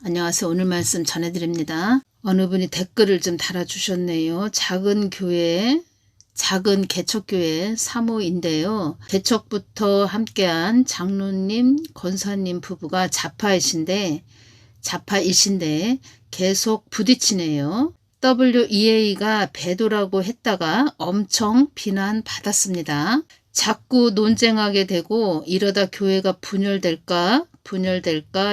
안녕하세요. 오늘 말씀 전해드립니다. 어느 분이 댓글을 좀 달아주셨네요. 작은 교회, 작은 개척교회 사모인데요. 개척부터 함께한 장로님, 권사님 부부가 자파이신데 계속 부딪히네요. WEA가 배도라고 했다가 엄청 비난받았습니다. 자꾸 논쟁하게 되고 이러다 교회가 분열될까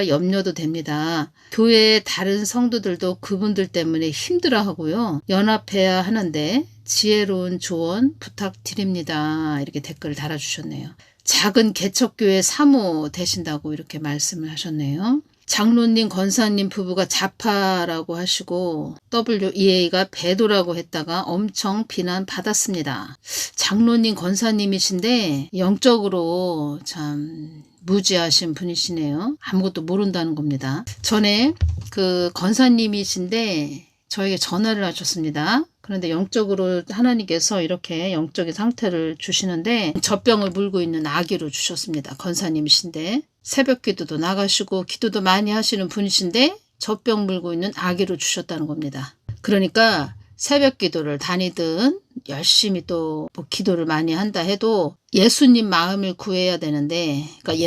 염려도 됩니다. 교회의 다른 성도들도 그분들 때문에 힘들어하고요. 연합해야 하는데 지혜로운 조언 부탁드립니다. 이렇게 댓글을 달아주셨네요. 작은 개척교회 사모 되신다고 이렇게 말씀을 하셨네요. 장로님, 권사님 부부가 자파라고 하시고 WEA가 배도라고 했다가 엄청 비난받았습니다. 장로님, 권사님이신데 영적으로 참 무지하신 분이시네요. 아무것도 모른다는 겁니다. 전에 그 권사님이신데 저에게 전화를 하셨습니다. 그런데 영적으로 하나님께서 이렇게 영적인 상태를 주시는데 젖병을 물고 있는 아기로 주셨습니다. 권사님이신데 새벽 기도도 나가시고 기도도 많이 하시는 분이신데 젖병 물고 있는 아기로 주셨다는 겁니다. 그러니까 새벽 기도를 다니든 열심히 또 뭐 기도를 많이 한다 해도 예수님 마음을 구해야 되는데, 그러니까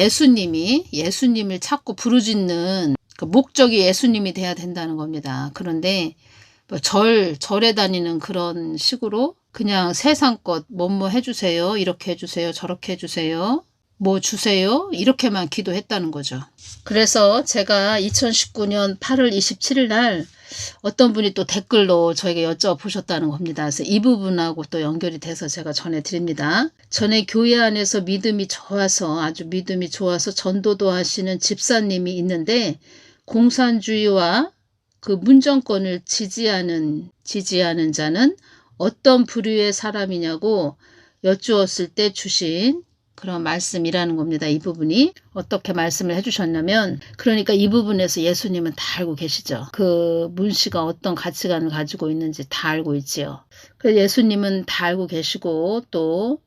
예수님을 찾고 부르짖는 그 목적이 예수님이 돼야 된다는 겁니다. 그런데 뭐 절에 다니는 그런 식으로 그냥 세상 것 뭐뭐 해주세요, 이렇게 해주세요, 저렇게 해주세요, 뭐 주세요, 이렇게만 기도했다는 거죠. 그래서 제가 2019년 8월 27일 날 어떤 분이 또 댓글로 저에게 여쭤보셨다는 겁니다. 그래서 이 부분하고 또 연결이 돼서 제가 전해드립니다. 전에 교회 안에서 아주 믿음이 좋아서 전도도 하시는 집사님이 있는데 공산주의와 그 문정권을 지지하는 자는 어떤 부류의 사람이냐고 여쭈었을 때 주신 그런 말씀이라는 겁니다. 이 부분이 어떻게 말씀을 해주셨냐면, 그러니까 이 부분에서 예수님은 다 알고 계시죠. 그 문씨가 어떤 가치관을 가지고 있는지 다 알고 있지요. 그래서 예수님은 다 알고 계시고 또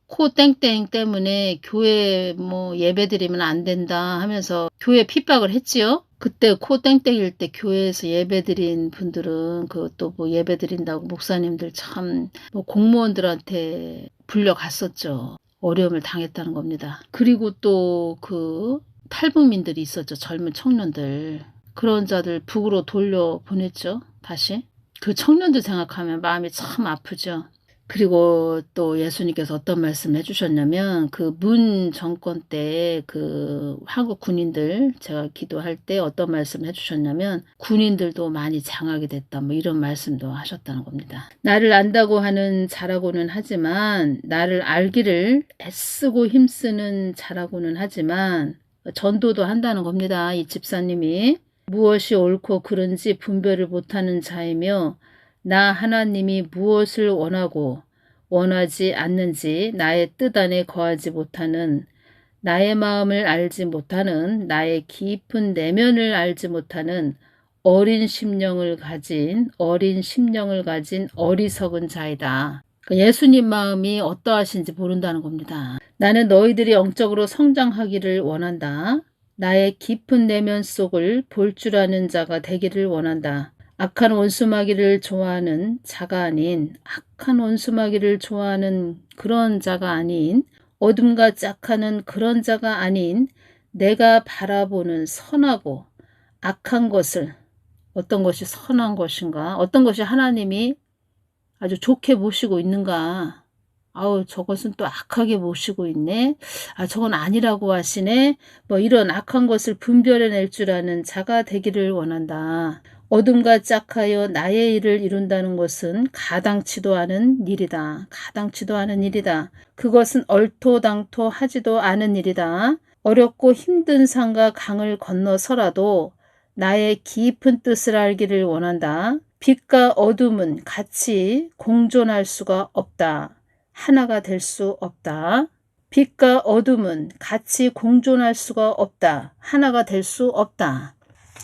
코 땡땡 때문에 교회 뭐 예배 드리면 안 된다 하면서 교회 핍박을 했지요. 그때 코 땡땡일 때 교회에서 예배 드린 분들은 그것도 뭐 예배 드린다고 목사님들 참 뭐 공무원들한테 불려갔었죠. 어려움을 당했다는 겁니다. 그리고 또 그 탈북민들이 있었죠. 젊은 청년들. 그런 자들 북으로 돌려보냈죠. 다시. 그 청년들 생각하면 마음이 참 아프죠. 그리고 또 예수님께서 어떤 말씀을 해주셨냐면 그 문 정권 때 그 한국 군인들 제가 기도할 때 어떤 말씀을 해주셨냐면 군인들도 많이 장하게 됐다 뭐 이런 말씀도 하셨다는 겁니다. 나를 안다고 하는 자라고는 하지만 나를 알기를 애쓰고 힘쓰는 자라고는 하지만 전도도 한다는 겁니다. 이 집사님이 무엇이 옳고 그른지 분별을 못하는 자이며 나 하나님이 무엇을 원하고 원하지 않는지 나의 뜻 안에 거하지 못하는, 나의 마음을 알지 못하는, 나의 깊은 내면을 알지 못하는 어린 심령을 가진 어리석은 자이다. 예수님 마음이 어떠하신지 모른다는 겁니다. 나는 너희들이 영적으로 성장하기를 원한다. 나의 깊은 내면 속을 볼 줄 아는 자가 되기를 원한다. 악한 원수마귀를 좋아하는 그런 자가 아닌, 어둠과 짝하는 그런 자가 아닌, 내가 바라보는 선하고 악한 것을, 어떤 것이 선한 것인가, 어떤 것이 하나님이 아주 좋게 보시고 있는가, 저것은 또 악하게 보시고 있네, 저건 아니라고 하시네, 뭐 이런 악한 것을 분별해낼 줄 아는 자가 되기를 원한다. 어둠과 짝하여 나의 일을 이룬다는 것은 가당치도 않은 일이다. 그것은 얼토당토 하지도 않은 일이다. 어렵고 힘든 산과 강을 건너서라도 나의 깊은 뜻을 알기를 원한다. 빛과 어둠은 같이 공존할 수가 없다. 하나가 될 수 없다. 빛과 어둠은 같이 공존할 수가 없다. 하나가 될 수 없다.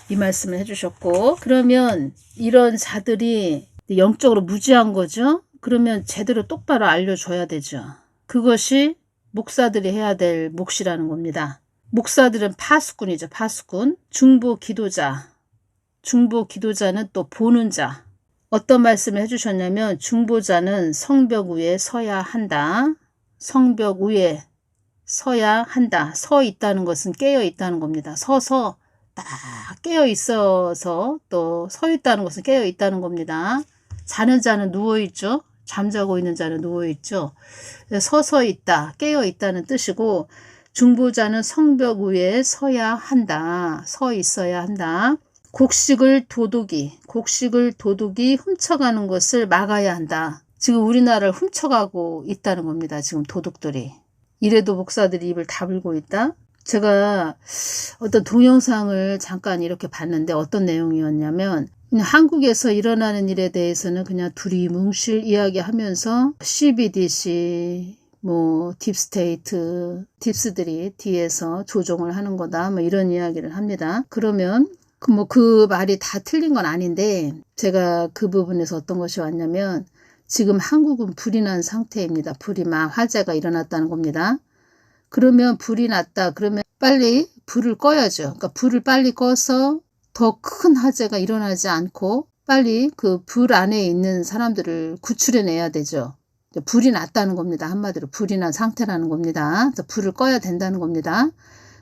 이 말씀을 해주셨고, 그러면 이런 자들이 영적으로 무지한 거죠. 그러면 제대로 똑바로 알려줘야 되죠. 그것이 목사들이 해야 될 몫이라는 겁니다. 목사들은 파수꾼이죠. 파수꾼. 중보 기도자. 중보 기도자는 또 보는 자. 어떤 말씀을 해주셨냐면 중보자는 성벽 위에 서야 한다. 성벽 위에 서야 한다. 서 있다는 것은 깨어 있다는 겁니다. 서서 딱 깨어 있어서 또 서 있다는 것은 깨어 있다는 겁니다. 자는 자는 누워 있죠. 잠자고 있는 자는 누워 있죠. 서서 있다, 깨어 있다는 뜻이고 중보자는 성벽 위에 서야 한다. 서 있어야 한다. 곡식을 도둑이 훔쳐가는 것을 막아야 한다. 지금 우리나라를 훔쳐가고 있다는 겁니다. 지금 도둑들이. 이래도 목사들이 입을 다물고 있다. 제가 어떤 동영상을 잠깐 이렇게 봤는데 어떤 내용이었냐면 한국에서 일어나는 일에 대해서는 그냥 두리뭉실 이야기하면서 CBDC 뭐 딥스테이트 딥스들이 뒤에서 조종을 하는 거다 뭐 이런 이야기를 합니다. 그러면 그 말이 다 틀린 건 아닌데 제가 그 부분에서 어떤 것이 왔냐면 지금 한국은 불이 난 상태입니다. 불이 막 화재가 일어났다는 겁니다. 그러면 불이 났다. 그러면 빨리 불을 꺼야죠. 그러니까 불을 빨리 꺼서 더 큰 화재가 일어나지 않고 빨리 그 불 안에 있는 사람들을 구출해내야 되죠. 불이 났다는 겁니다. 한마디로 불이 난 상태라는 겁니다. 그래서 불을 꺼야 된다는 겁니다.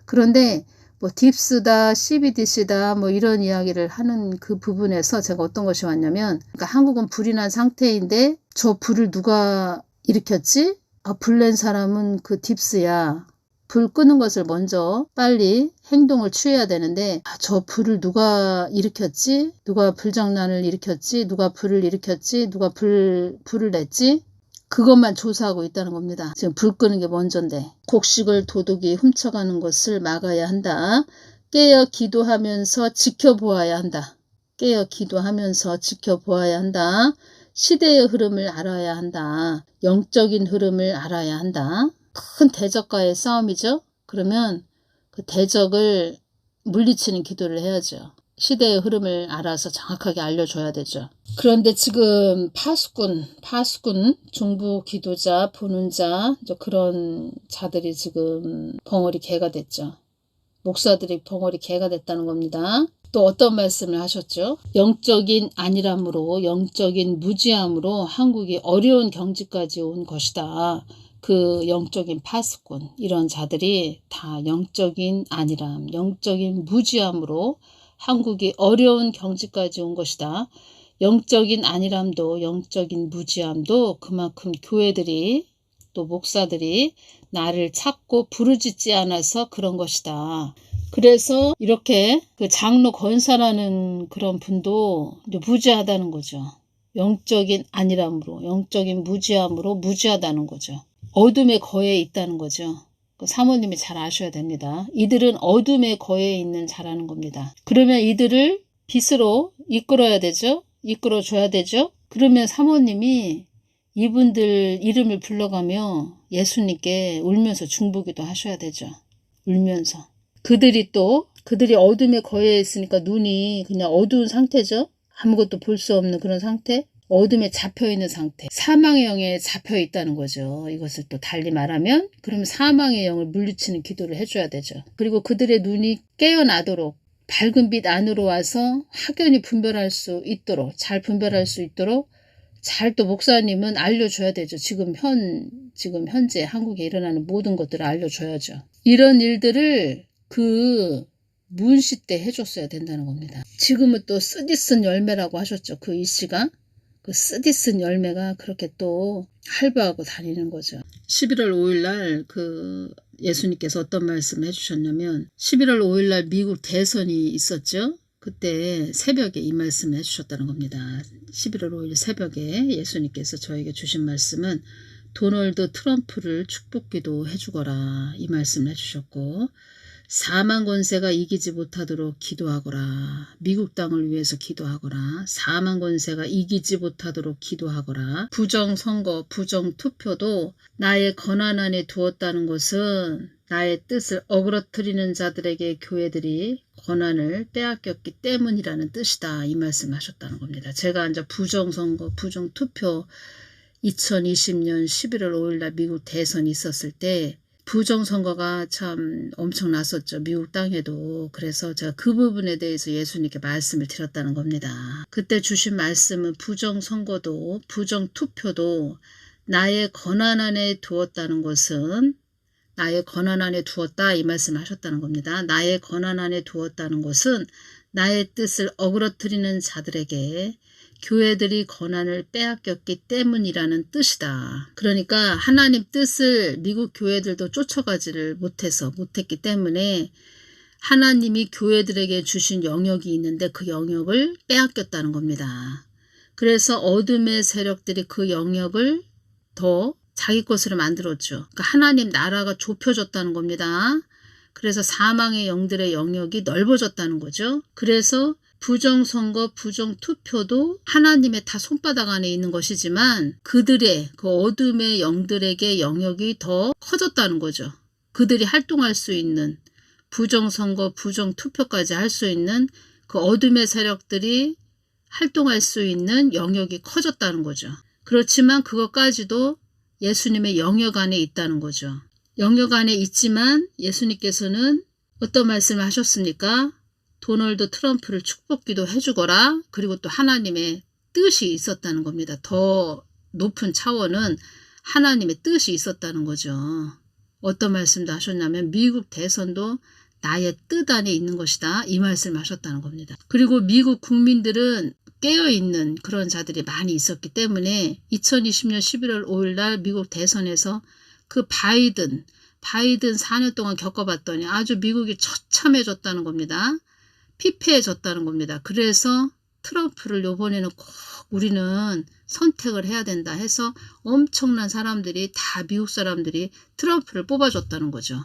그런데 뭐 딥스다, CBDC다 뭐 이런 이야기를 하는 그 부분에서 제가 어떤 것이 왔냐면 그러니까 한국은 불이 난 상태인데 저 불을 누가 일으켰지? 불 낸 사람은 그 딥스야. 불 끄는 것을 먼저 빨리 행동을 취해야 되는데 저 불을 누가 일으켰지? 누가 불장난을 일으켰지? 누가 불을 일으켰지? 누가 불을 냈지? 그것만 조사하고 있다는 겁니다. 지금 불 끄는 게 먼저인데 곡식을 도둑이 훔쳐가는 것을 막아야 한다. 깨어 기도하면서 지켜보아야 한다. 깨어 기도하면서 지켜보아야 한다. 시대의 흐름을 알아야 한다. 영적인 흐름을 알아야 한다. 큰 대적과의 싸움이죠. 그러면 그 대적을 물리치는 기도를 해야죠. 시대의 흐름을 알아서 정확하게 알려줘야 되죠. 그런데 지금 파수꾼, 중부 기도자, 보는 자, 그런 자들이 지금 벙어리 개가 됐죠. 목사들이 벙어리 개가 됐다는 겁니다. 또 어떤 말씀을 하셨죠? 영적인 안일함으로, 영적인 무지함으로 한국이 어려운 경지까지 온 것이다. 그 영적인 파수꾼, 이런 자들이 다 영적인 안일함, 영적인 무지함으로 한국이 어려운 경지까지 온 것이다. 영적인 안일함도 영적인 무지함도 그만큼 교회들이 또 목사들이 나를 찾고 부르짖지 않아서 그런 것이다. 그래서 이렇게 그 장로 권사라는 그런 분도 무지하다는 거죠. 영적인 안일함으로, 영적인 무지함으로 무지하다는 거죠. 어둠에 거해 있다는 거죠. 사모님이 잘 아셔야 됩니다. 이들은 어둠에 거해 있는 자라는 겁니다. 그러면 이들을 빛으로 이끌어야 되죠. 이끌어줘야 되죠. 그러면 사모님이 이분들 이름을 불러가며 예수님께 울면서 중보기도 하셔야 되죠. 울면서. 그들이 어둠에 거해 있으니까 눈이 그냥 어두운 상태죠. 아무것도 볼 수 없는 그런 상태. 어둠에 잡혀있는 상태. 사망의 영에 잡혀있다는 거죠. 이것을 또 달리 말하면 그러면 사망의 영을 물리치는 기도를 해줘야 되죠. 그리고 그들의 눈이 깨어나도록 밝은 빛 안으로 와서 확연히 분별할 수 있도록 잘 분별할 수 있도록 잘 또 목사님은 알려줘야 되죠. 지금 현재 한국에 일어나는 모든 것들을 알려줘야죠. 이런 일들을 그 문시 때 해줬어야 된다는 겁니다. 지금은 또 쓰디쓴 열매라고 하셨죠. 그 이씨가. 그 쓰디쓴 열매가 그렇게 또 할부하고 다니는 거죠. 11월 5일 날 그 예수님께서 어떤 말씀을 해주셨냐면 11월 5일 날 미국 대선이 있었죠. 그때 새벽에 이 말씀을 해주셨다는 겁니다. 11월 5일 새벽에 예수님께서 저에게 주신 말씀은 도널드 트럼프를 축복기도 해주거라 이 말씀을 해주셨고 사망 권세가 이기지 못하도록 기도하거라. 미국 땅을 위해서 기도하거라. 사망 권세가 이기지 못하도록 기도하거라. 부정선거, 부정투표도 나의 권한 안에 두었다는 것은 나의 뜻을 어그러뜨리는 자들에게 교회들이 권한을 빼앗겼기 때문이라는 뜻이다. 이 말씀을 하셨다는 겁니다. 제가 이제 부정선거, 부정투표 2020년 11월 5일 날 미국 대선이 있었을 때 부정선거가 참 엄청났었죠. 미국 땅에도. 그래서 제가 그 부분에 대해서 예수님께 말씀을 드렸다는 겁니다. 그때 주신 말씀은 부정선거도 부정투표도 나의 권한 안에 두었다는 것은 나의 권한 안에 두었다 이 말씀을 하셨다는 겁니다. 나의 권한 안에 두었다는 것은 나의 뜻을 어그러뜨리는 자들에게 교회들이 권한을 빼앗겼기 때문이라는 뜻이다. 그러니까 하나님 뜻을 미국 교회들도 쫓아가지를 못했기 때문에 하나님이 교회들에게 주신 영역이 있는데 그 영역을 빼앗겼다는 겁니다. 그래서 어둠의 세력들이 그 영역을 더 자기 것으로 만들었죠. 그러니까 하나님 나라가 좁혀졌다는 겁니다. 그래서 사망의 영들의 영역이 넓어졌다는 거죠. 그래서 부정선거, 부정투표도 하나님의 다 손바닥 안에 있는 것이지만 그들의 그 어둠의 영들에게 영역이 더 커졌다는 거죠. 그들이 활동할 수 있는 부정선거, 부정투표까지 할 수 있는 그 어둠의 세력들이 활동할 수 있는 영역이 커졌다는 거죠. 그렇지만 그것까지도 예수님의 영역 안에 있다는 거죠. 영역 안에 있지만 예수님께서는 어떤 말씀을 하셨습니까? 도널드 트럼프를 축복기도 해주거라. 그리고 또 하나님의 뜻이 있었다는 겁니다. 더 높은 차원은 하나님의 뜻이 있었다는 거죠. 어떤 말씀도 하셨냐면 미국 대선도 나의 뜻 안에 있는 것이다. 이 말씀을 하셨다는 겁니다. 그리고 미국 국민들은 깨어있는 그런 자들이 많이 있었기 때문에 2020년 11월 5일 날 미국 대선에서 그 바이든 4년 동안 겪어봤더니 아주 미국이 처참해졌다는 겁니다. 피폐해졌다는 겁니다. 그래서 트럼프를 이번에는 꼭 우리는 선택을 해야 된다 해서 엄청난 사람들이 다 미국 사람들이 트럼프를 뽑아줬다는 거죠.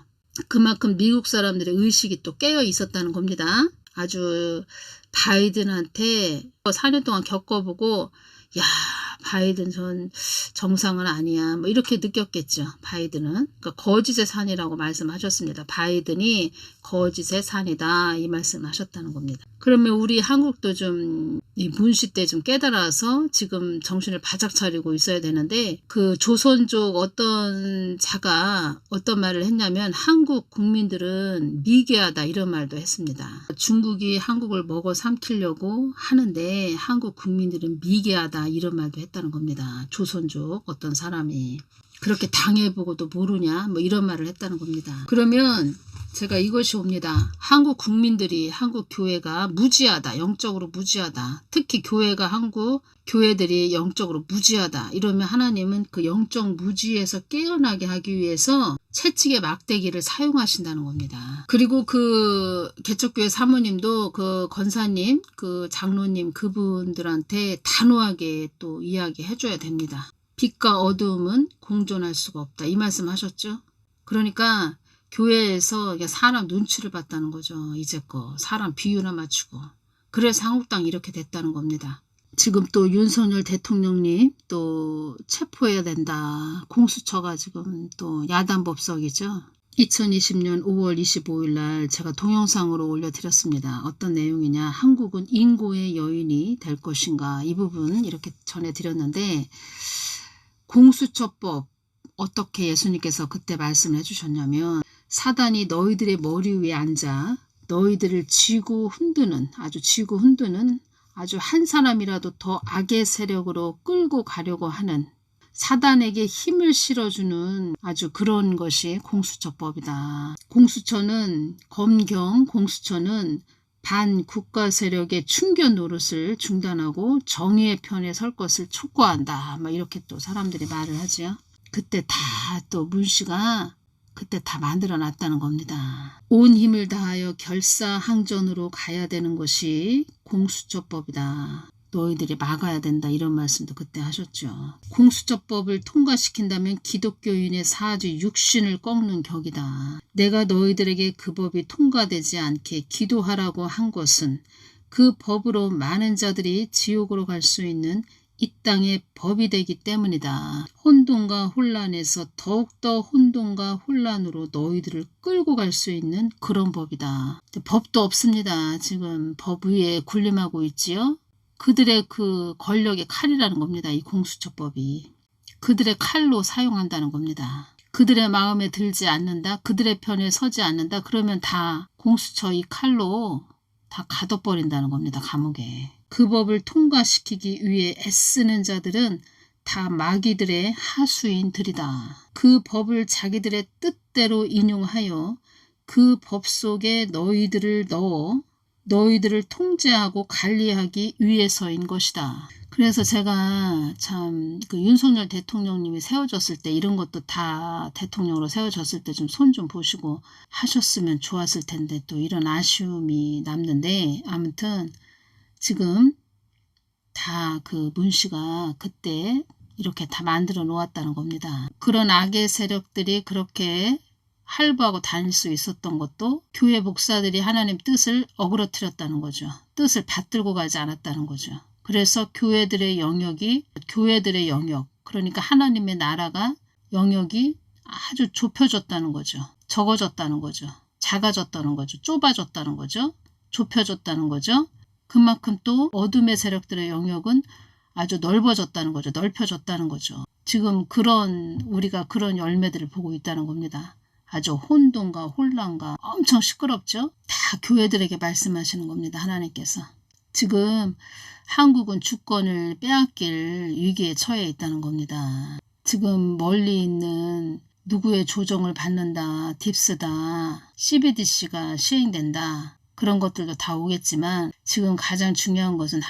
그만큼 미국 사람들의 의식이 또 깨어 있었다는 겁니다. 아주 바이든한테 4년 동안 겪어보고 야 바이든 전 정상은 아니야 뭐 이렇게 느꼈겠죠. 바이든은 그러니까 거짓의 산이라고 말씀하셨습니다. 바이든이 거짓의 산이다 이 말씀하셨다는 겁니다. 그러면 우리 한국도 좀 이 문시 때 좀 깨달아서 지금 정신을 바짝 차리고 있어야 되는데 그 조선족 어떤 자가 어떤 말을 했냐면 한국 국민들은 미개하다 이런 말도 했습니다. 중국이 한국을 먹어 삼키려고 하는데 한국 국민들은 미개하다 이런 말도 했다는 겁니다. 조선족 어떤 사람이 그렇게 당해보고도 모르냐 뭐 이런 말을 했다는 겁니다. 그러면 제가 이것이 옵니다. 한국 국민들이 한국 교회가 무지하다. 영적으로 무지하다. 특히 교회가 한국 교회들이 영적으로 무지하다. 이러면 하나님은 그 영적 무지에서 깨어나게 하기 위해서 채찍의 막대기를 사용하신다는 겁니다. 그리고 그 개척교회 사모님도 그 권사님, 그 장로님 그분들한테 단호하게 또 이야기해 줘야 됩니다. 빛과 어두움은 공존할 수가 없다. 이 말씀 하셨죠? 그러니까 교회에서 사람 눈치를 봤다는 거죠. 이제껏 사람 비유나 맞추고. 그래서 한국당이 이렇게 됐다는 겁니다. 지금 또 윤석열 대통령님 또 체포해야 된다. 공수처가 지금 또 야단법석이죠. 2020년 5월 25일 날 제가 동영상으로 올려드렸습니다. 어떤 내용이냐. 한국은 인고의 여인이 될 것인가. 이 부분 이렇게 전해드렸는데 공수처법 어떻게 예수님께서 그때 말씀을 해주셨냐면 사단이 너희들의 머리 위에 앉아 너희들을 쥐고 흔드는 아주 한 사람이라도 더 악의 세력으로 끌고 가려고 하는 사단에게 힘을 실어주는 아주 그런 것이 공수처법이다. 공수처는 검경 공수처는 반국가 세력의 충견 노릇을 중단하고 정의의 편에 설 것을 촉구한다. 막 이렇게 또 사람들이 말을 하죠. 그때 다 또 문씨가 그때 다 만들어 놨다는 겁니다. 온 힘을 다하여 결사항전으로 가야 되는 것이 공수처법이다. 너희들이 막아야 된다. 이런 말씀도 그때 하셨죠. 공수처법을 통과시킨다면 기독교인의 사지 육신을 꺾는 격이다. 내가 너희들에게 그 법이 통과되지 않게 기도하라고 한 것은 그 법으로 많은 자들이 지옥으로 갈 수 있는 이 땅의 법이 되기 때문이다. 혼돈과 혼란에서 더욱더 혼돈과 혼란으로 너희들을 끌고 갈 수 있는 그런 법이다. 법도 없습니다. 지금 법 위에 군림하고 있지요. 그들의 그 권력의 칼이라는 겁니다. 이 공수처법이. 그들의 칼로 사용한다는 겁니다. 그들의 마음에 들지 않는다. 그들의 편에 서지 않는다. 그러면 다 공수처 이 칼로 다 가둬버린다는 겁니다. 감옥에. 그 법을 통과시키기 위해 애쓰는 자들은 다 마귀들의 하수인들이다. 그 법을 자기들의 뜻대로 인용하여 그 법 속에 너희들을 넣어 너희들을 통제하고 관리하기 위해서인 것이다. 그래서 제가 참 그 윤석열 대통령님이 세워졌을 때 이런 것도 다 대통령으로 세워졌을 때 좀 손 좀 보시고 하셨으면 좋았을 텐데 또 이런 아쉬움이 남는데, 아무튼 지금 다 그 문씨가 그때 이렇게 다 만들어 놓았다는 겁니다. 그런 악의 세력들이 그렇게 할부하고 다닐 수 있었던 것도 교회 목사들이 하나님 뜻을 어그러뜨렸다는 거죠. 뜻을 받들고 가지 않았다는 거죠. 그래서 교회들의 영역, 그러니까 하나님의 나라가 영역이 아주 좁혀졌다는 거죠. 적어졌다는 거죠. 작아졌다는 거죠. 좁아졌다는 거죠. 좁혀졌다는 거죠. 그만큼 또 어둠의 세력들의 영역은 아주 넓어졌다는 거죠. 넓혀졌다는 거죠. 지금 우리가 그런 열매들을 보고 있다는 겁니다. 아주 혼돈과 혼란과 엄청 시끄럽죠. 다 교회들에게 말씀하시는 겁니다. 하나님께서. 지금 한국은 주권을 빼앗길 위기에 처해 있다는 겁니다. 지금 멀리 있는 누구의 조정을 받는다, 딥스다, CBDC가 시행된다, 그런 것들도 다 오겠지만 지금 가장 중요한 것은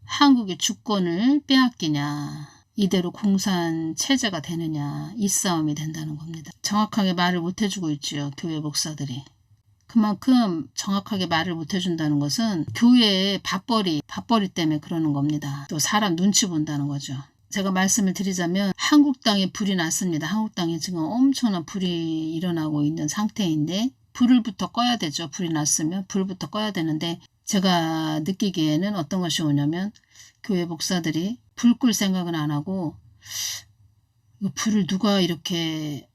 한국의 주권을 빼앗기냐, 이대로 공산 체제가 되느냐, 이 싸움이 된다는 겁니다. 정확하게 말을 못 해주고 있죠. 교회 목사들이. 그만큼 정확하게 말을 못 해준다는 것은 교회의 밥벌이 때문에 그러는 겁니다. 또 사람 눈치 본다는 거죠. 제가 말씀을 드리자면 한국 땅에 불이 났습니다. 한국 땅에 지금 엄청난 불이 일어나고 있는 상태인데 불을부터 꺼야 되죠. 불이 났으면 불부터 꺼야 되는데 제가 느끼기에는 어떤 것이 오냐면 교회 목사들이 불 끌 생각은 안 하고 불을 누가 이렇게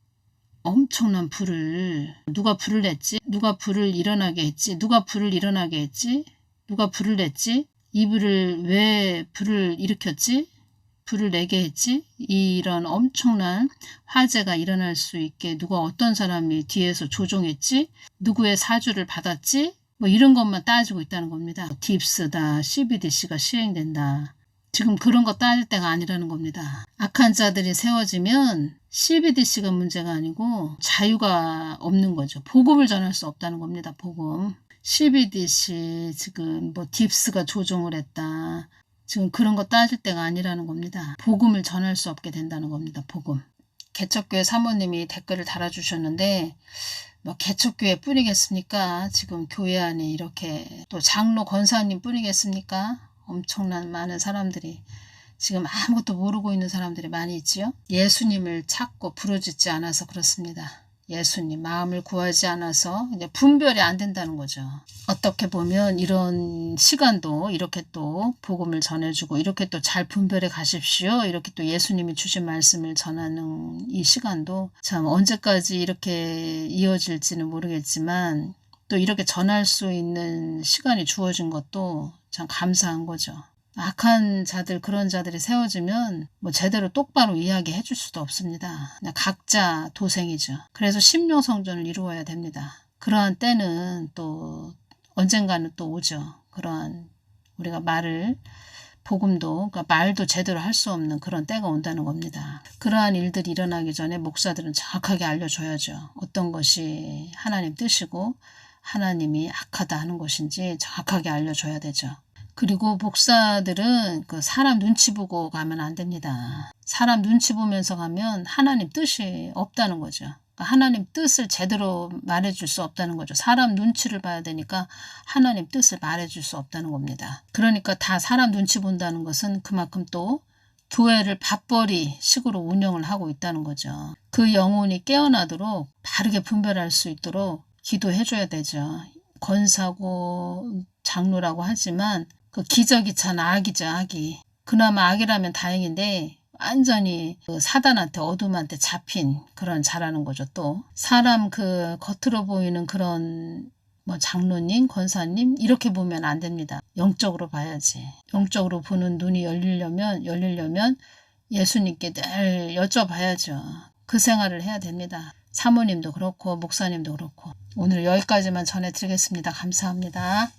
엄청난 불을 누가 불을 냈지? 누가 불을 일어나게 했지? 누가 불을 일어나게 했지? 누가 불을 냈지? 이 불을 왜 불을 일으켰지? 불을 내게 했지? 이런 엄청난 화재가 일어날 수 있게 누가 어떤 사람이 뒤에서 조종했지? 누구의 사주를 받았지? 뭐 이런 것만 따지고 있다는 겁니다. 딥스다, CBDC가 시행된다. 지금 그런 거 따질 때가 아니라는 겁니다. 악한 자들이 세워지면 CBDC가 문제가 아니고 자유가 없는 거죠. 복음을 전할 수 없다는 겁니다. 복음. CBDC 지금 뭐 딥스가 조종을 했다. 지금 그런 거 따질 때가 아니라는 겁니다. 복음을 전할 수 없게 된다는 겁니다. 복음. 개척교회 사모님이 댓글을 달아주셨는데 뭐 개척교회 뿐이겠습니까? 지금 교회 안에 이렇게 또 장로 권사님 뿐이겠습니까? 엄청난 많은 사람들이 지금 아무것도 모르고 있는 사람들이 많이 있지요. 예수님을 찾고 부르짖지 않아서 그렇습니다. 예수님 마음을 구하지 않아서 이제 분별이 안 된다는 거죠. 어떻게 보면 이런 시간도 이렇게 또 복음을 전해주고 이렇게 또 잘 분별해 가십시오. 이렇게 또 예수님이 주신 말씀을 전하는 이 시간도 참 언제까지 이렇게 이어질지는 모르겠지만 또 이렇게 전할 수 있는 시간이 주어진 것도 참 감사한 거죠. 악한 자들, 그런 자들이 세워지면 뭐 제대로 똑바로 이야기해 줄 수도 없습니다. 그냥 각자 도생이죠. 그래서 심령성전을 이루어야 됩니다. 그러한 때는 또 언젠가는 또 오죠. 그러한 우리가 복음도, 그러니까 말도 제대로 할 수 없는 그런 때가 온다는 겁니다. 그러한 일들이 일어나기 전에 목사들은 정확하게 알려줘야죠. 어떤 것이 하나님 뜻이고 하나님이 악하다 하는 것인지 정확하게 알려줘야 되죠. 그리고 목사들은 그 사람 눈치 보고 가면 안 됩니다. 사람 눈치 보면서 가면 하나님 뜻이 없다는 거죠. 그러니까 하나님 뜻을 제대로 말해줄 수 없다는 거죠. 사람 눈치를 봐야 되니까 하나님 뜻을 말해줄 수 없다는 겁니다. 그러니까 다 사람 눈치 본다는 것은 그만큼 또 교회를 밥벌이 식으로 운영을 하고 있다는 거죠. 그 영혼이 깨어나도록 바르게 분별할 수 있도록 기도해줘야 되죠. 권사고 장로라고 하지만 그 기적이 참 악이죠. 악이. 그나마 악이라면 다행인데 완전히 그 사단한테 어둠한테 잡힌 그런 자라는 거죠. 또 사람 그 겉으로 보이는 그런 뭐 장로님, 권사님 이렇게 보면 안 됩니다. 영적으로 봐야지. 영적으로 보는 눈이 열리려면 예수님께 늘 여쭤봐야죠. 그 생활을 해야 됩니다. 사모님도 그렇고 목사님도 그렇고. 오늘 여기까지만 전해드리겠습니다. 감사합니다.